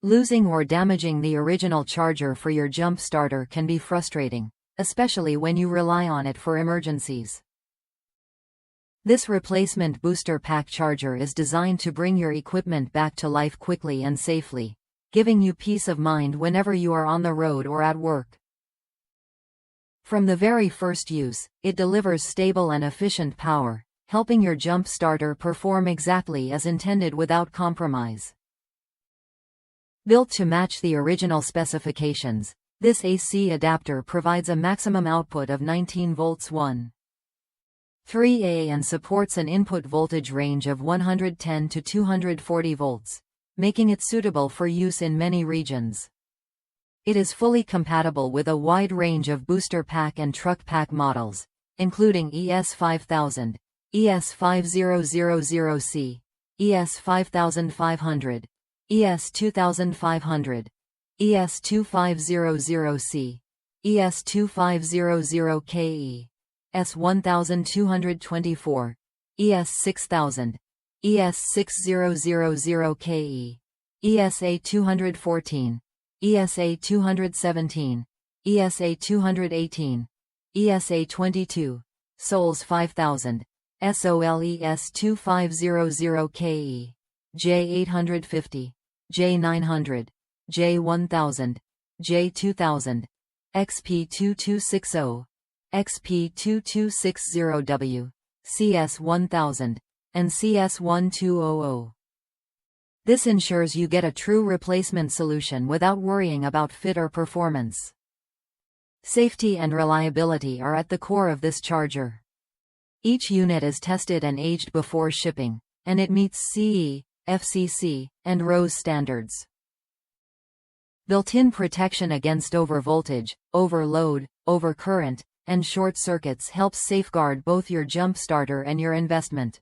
Losing or damaging the original charger for your jump starter can be frustrating, especially when you rely on it for emergencies. This replacement booster pack charger is designed to bring your equipment back to life quickly and safely, giving you peace of mind whenever you are on the road or at work. From the very first use, it delivers stable and efficient power, helping your jump starter perform exactly as intended without compromise. Built to match the original specifications, this AC adapter provides a maximum output of 19 volts 1.3A and supports an input voltage range of 110 to 240 volts, making it suitable for use in many regions. It is fully compatible with a wide range of booster pack and truck pack models, including ES5000, ES5000C, ES5500, ES2500, ES2500C, ES2500KE, S1224, ES6000, ES6000KE, ESA214, ESA217, ESA218, ESA22, SOLS 5000, SOLES2500KE, J850, J900, J1000, J2000, XP2260, XP2260W, CS1000, and CS1200. This ensures you get a true replacement solution without worrying about fit or performance. Safety and reliability are at the core of this charger. Each unit is tested and aged before shipping, and it meets CE, FCC, and RoHS standards. Built-in protection against overvoltage, overload, overcurrent, and short circuits helps safeguard both your jump starter and your investment.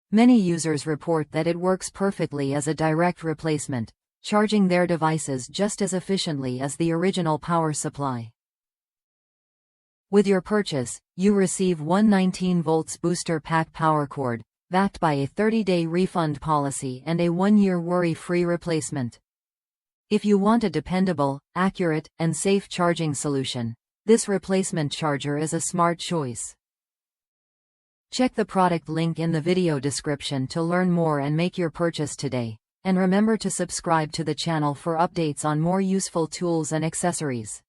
Many users report that it works perfectly as a direct replacement, charging their devices just as efficiently as the original power supply. With your purchase, you receive one 19 volts booster pack power cord, backed by a 30-day refund policy and a 1-year worry-free replacement. If you want a dependable, accurate, and safe charging solution, this replacement charger is a smart choice. Check the product link in the video description to learn more and make your purchase today, and remember to subscribe to the channel for updates on more useful tools and accessories.